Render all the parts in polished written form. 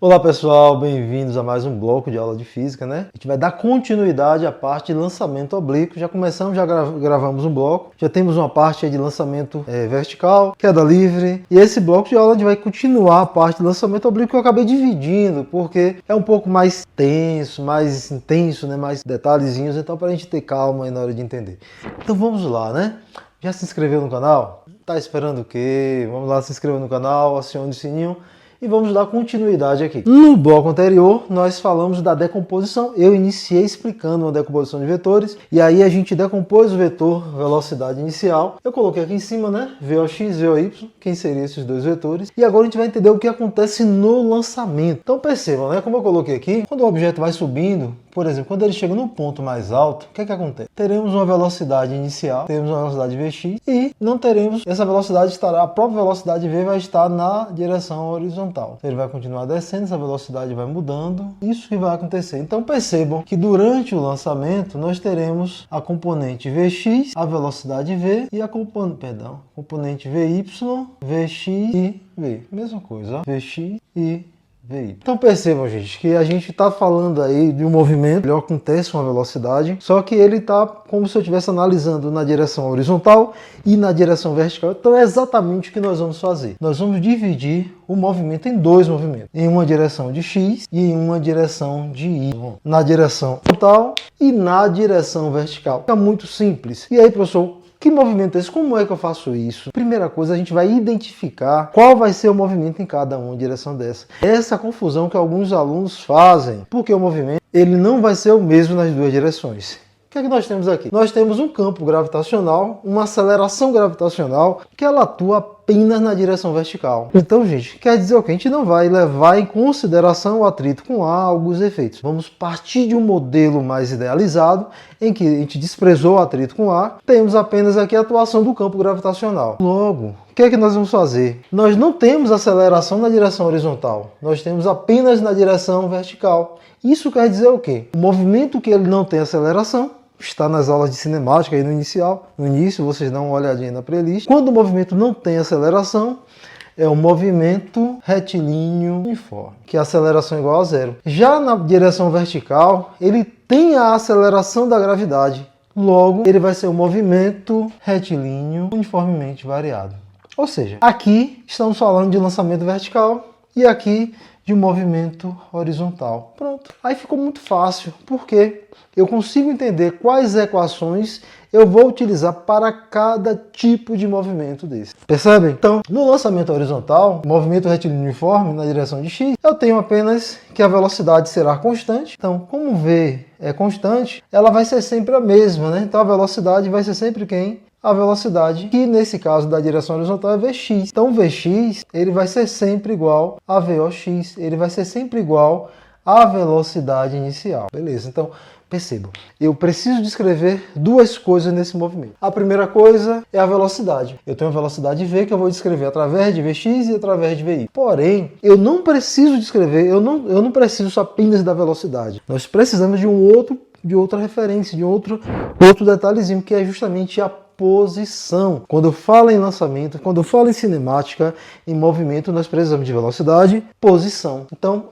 Olá pessoal, bem-vindos a mais um bloco de aula de física, né? A gente vai dar continuidade à parte de lançamento oblíquo. Já começamos, já gravamos um bloco, já temos uma parte aí de lançamento vertical, queda livre. E esse bloco de aula a gente vai continuar a parte de lançamento oblíquo que eu acabei dividindo, porque é um pouco mais tenso, mais intenso, né? Mais detalhezinhos, então para a gente ter calma aí na hora de entender. Então vamos lá, né? Já se inscreveu no canal? Tá esperando o quê? Vamos lá, se inscreva no canal, acione o sininho. E vamos dar continuidade aqui. No bloco anterior, nós falamos da decomposição. Eu iniciei explicando uma decomposição de vetores. E aí a gente decompôs o vetor velocidade inicial. Eu coloquei aqui em cima, né? VOx, VOy. Quem seriam esses dois vetores? E agora a gente vai entender o que acontece no lançamento. Então percebam, né? Como eu coloquei aqui, quando o objeto vai subindo, por exemplo, quando ele chega no ponto mais alto, o que é que acontece? Teremos uma velocidade inicial, teremos uma velocidade Vx e não teremos, essa velocidade estará, a própria velocidade V vai estar na direção horizontal. Ele vai continuar descendo, essa velocidade vai mudando, isso que vai acontecer. Então percebam que durante o lançamento nós teremos a componente Vx, a velocidade V e a componente Vy, Vx e V. Mesma coisa, ó. Vx e VY. Então percebam, gente, que a gente está falando aí de um movimento, ele acontece uma velocidade, só que ele está como se eu estivesse analisando na direção horizontal e na direção vertical. Então é exatamente o que nós vamos fazer. Nós vamos dividir o movimento em dois movimentos, em uma direção de X e em uma direção de Y, na direção horizontal e na direção vertical. Fica muito simples. E aí, professor, que movimento é esse? Como é que eu faço isso? Primeira coisa, a gente vai identificar qual vai ser o movimento em cada uma direção dessa. Essa é a confusão que alguns alunos fazem, porque o movimento ele não vai ser o mesmo nas duas direções. O que é que nós temos aqui? Nós temos um campo gravitacional, uma aceleração gravitacional, que ela atua apenas na direção vertical. Então, gente, quer dizer o que? A gente não vai levar em consideração o atrito com ar, alguns efeitos. Vamos partir de um modelo mais idealizado, em que a gente desprezou o atrito com ar, temos apenas aqui a atuação do campo gravitacional. Logo, o que é que nós vamos fazer? Nós não temos aceleração na direção horizontal, nós temos apenas na direção vertical. Isso quer dizer o quê? O movimento que ele não tem aceleração está nas aulas de cinemática aí no início, vocês dão uma olhadinha na playlist. Quando o movimento não tem aceleração, é um movimento retilíneo uniforme, que a aceleração é igual a zero. Já na direção vertical, ele tem a aceleração da gravidade. Logo, ele vai ser um movimento retilíneo uniformemente variado. Ou seja, aqui estamos falando de lançamento vertical e aqui de movimento horizontal. Pronto. Aí ficou muito fácil, porque eu consigo entender quais equações eu vou utilizar para cada tipo de movimento desse. Percebem? Então, no lançamento horizontal, movimento retilíneo uniforme na direção de x, eu tenho apenas que a velocidade será constante. Então, como V é constante, ela vai ser sempre a mesma, né? Então a velocidade vai ser sempre quem? A velocidade, que nesse caso da direção horizontal é Vx. Então Vx ele vai ser sempre igual a Vox, ele vai ser sempre igual à velocidade inicial. Beleza, então percebam, eu preciso descrever duas coisas nesse movimento. A primeira coisa é a velocidade. Eu tenho a velocidade V que eu vou descrever através de Vx e através de Vy. Porém, eu não preciso descrever, eu não preciso só apenas da velocidade. Nós precisamos de outra referência, de outro detalhezinho, que é justamente a posição. Quando eu falo em lançamento, quando eu falo em cinemática, em movimento, nós precisamos de velocidade, posição. Então,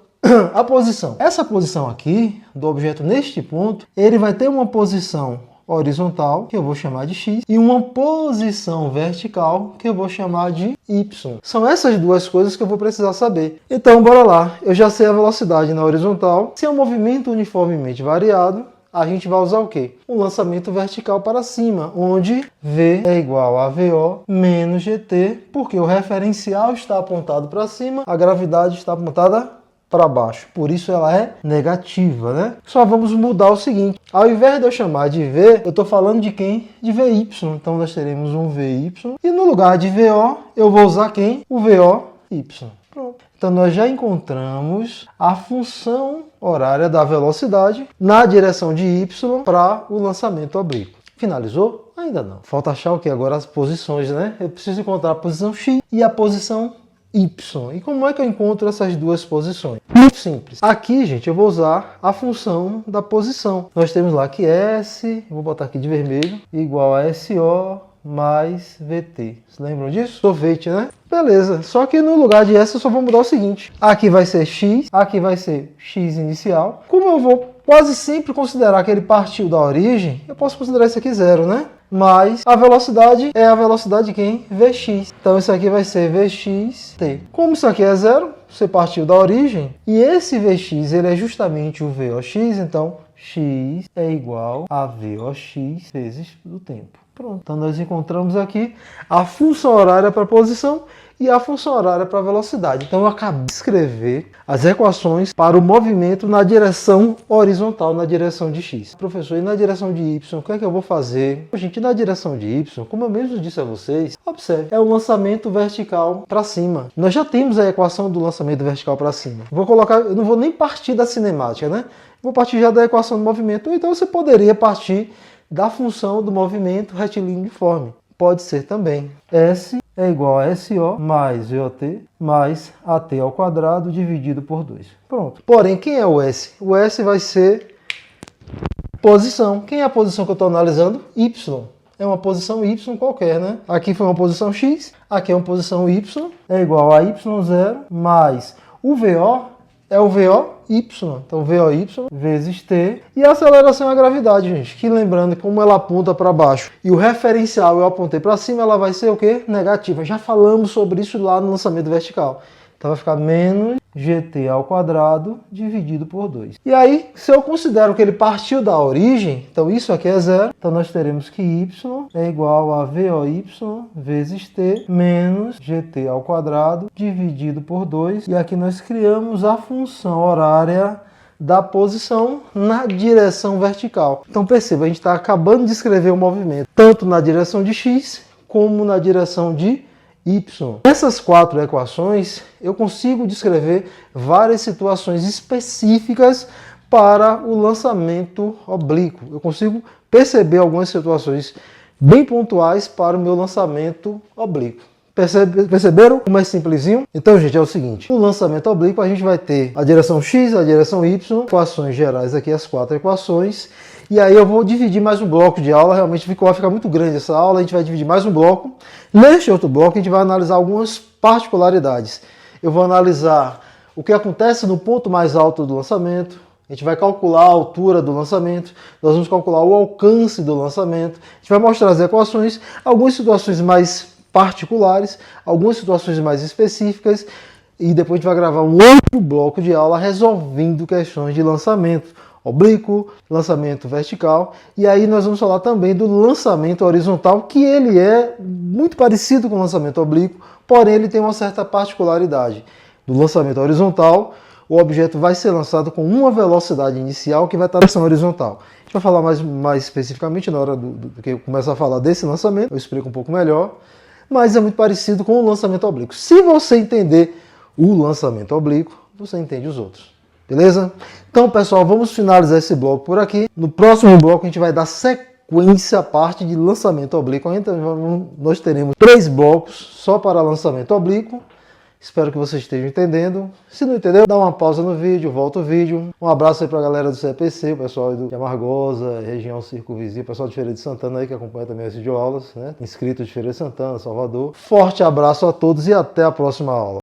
a posição. Essa posição aqui, do objeto neste ponto, ele vai ter uma posição horizontal, que eu vou chamar de x, e uma posição vertical, que eu vou chamar de y. São essas duas coisas que eu vou precisar saber. Então, bora lá. Eu já sei a velocidade na horizontal. Se é um movimento uniformemente variado, a gente vai usar o quê? Um lançamento vertical para cima, onde V é igual a VO menos GT, porque o referencial está apontado para cima, a gravidade está apontada para baixo. Por isso ela é negativa, né? Só vamos mudar o seguinte. Ao invés de eu chamar de V, eu estou falando de quem? De VY. Então nós teremos um VY. E no lugar de VO, eu vou usar quem? O VOY. Pronto. Então nós já encontramos a função horária da velocidade na direção de y para o lançamento oblíquo. Finalizou? Ainda não. Falta achar o que agora? As posições, né? Eu preciso encontrar a posição x e a posição y. E como é que eu encontro essas duas posições? Muito simples. Aqui, gente, eu vou usar a função da posição. Nós temos lá que S, vou botar aqui de vermelho, igual a SO mais VT. Vocês lembram disso? Sorvete, né? Beleza, só que no lugar de S eu só vou mudar o seguinte. Aqui vai ser X, aqui vai ser X inicial. Como eu vou quase sempre considerar que ele partiu da origem, eu posso considerar isso aqui zero, né? Mas a velocidade é a velocidade de quem? Vx. Então isso aqui vai ser Vxt. Como isso aqui é zero, você partiu da origem, e esse Vx ele é justamente o Vox, então x é igual a Vox vezes o tempo. Pronto. Então nós encontramos aqui a função horária para a posição e a função horária para a velocidade. Então eu acabei de escrever as equações para o movimento na direção horizontal, na direção de x. Professor, e na direção de y, o que é que eu vou fazer? Gente, na direção de y, como eu mesmo disse a vocês, observe, é o lançamento vertical para cima. Nós já temos a equação do lançamento vertical para cima. Vou colocar, eu não vou nem partir da cinemática, né? Vou partir já da equação do movimento. Então você poderia partir da função do movimento retilíneo uniforme. Pode ser também. S é igual a SO mais VOT mais AT ao quadrado dividido por 2. Pronto. Porém, quem é o S? O S vai ser posição. Quem é a posição que eu estou analisando? Y. É uma posição Y qualquer, né? Aqui foi uma posição X, aqui é uma posição Y, é igual a Y0 mais o VO é o VOY, então VOY vezes T, e a aceleração é a gravidade, gente, que lembrando como ela aponta para baixo e o referencial eu apontei para cima, ela vai ser o quê? Negativa. Já falamos sobre isso lá no lançamento vertical. Então vai ficar menos GT ao quadrado dividido por 2. E aí, se eu considero que ele partiu da origem, então isso aqui é zero, então nós teremos que Y é igual a VOY vezes T menos GT ao quadrado dividido por 2. E aqui nós criamos a função horária da posição na direção vertical. Então perceba, a gente está acabando de escrever o movimento, tanto na direção de X como na direção de Y. Nessas quatro equações, eu consigo descrever várias situações específicas para o lançamento oblíquo. Eu consigo perceber algumas situações bem pontuais para o meu lançamento oblíquo. Perceberam como é simplesinho? Então, gente, é o seguinte. No lançamento oblíquo, a gente vai ter a direção X, a direção Y, equações gerais aqui, as quatro equações. E aí eu vou dividir mais um bloco de aula, realmente vai ficar muito grande essa aula, a gente vai dividir mais um bloco. Neste outro bloco a gente vai analisar algumas particularidades. Eu vou analisar o que acontece no ponto mais alto do lançamento, a gente vai calcular a altura do lançamento, nós vamos calcular o alcance do lançamento, a gente vai mostrar as equações, algumas situações mais particulares, algumas situações mais específicas, e depois a gente vai gravar um outro bloco de aula resolvendo questões de lançamento oblíquo, lançamento vertical, e aí nós vamos falar também do lançamento horizontal, que ele é muito parecido com o lançamento oblíquo, porém ele tem uma certa particularidade. Do lançamento horizontal, o objeto vai ser lançado com uma velocidade inicial que vai estar na direção horizontal. A gente vai falar mais especificamente na hora do que eu começar a falar desse lançamento, eu explico um pouco melhor, mas é muito parecido com o lançamento oblíquo. Se você entender o lançamento oblíquo, você entende os outros. Beleza? Então, pessoal, vamos finalizar esse bloco por aqui. No próximo bloco, a gente vai dar sequência à parte de lançamento oblíquo. Então, nós teremos 3 blocos só para lançamento oblíquo. Espero que vocês estejam entendendo. Se não entendeu, dá uma pausa no vídeo, volta o vídeo. Um abraço aí para a galera do CPC, o pessoal aí de Amargosa, região circunvizinha, o pessoal de Feira de Santana aí que acompanha também as videoaulas, né? Inscritos de Feira de Santana, Salvador. Forte abraço a todos e até a próxima aula.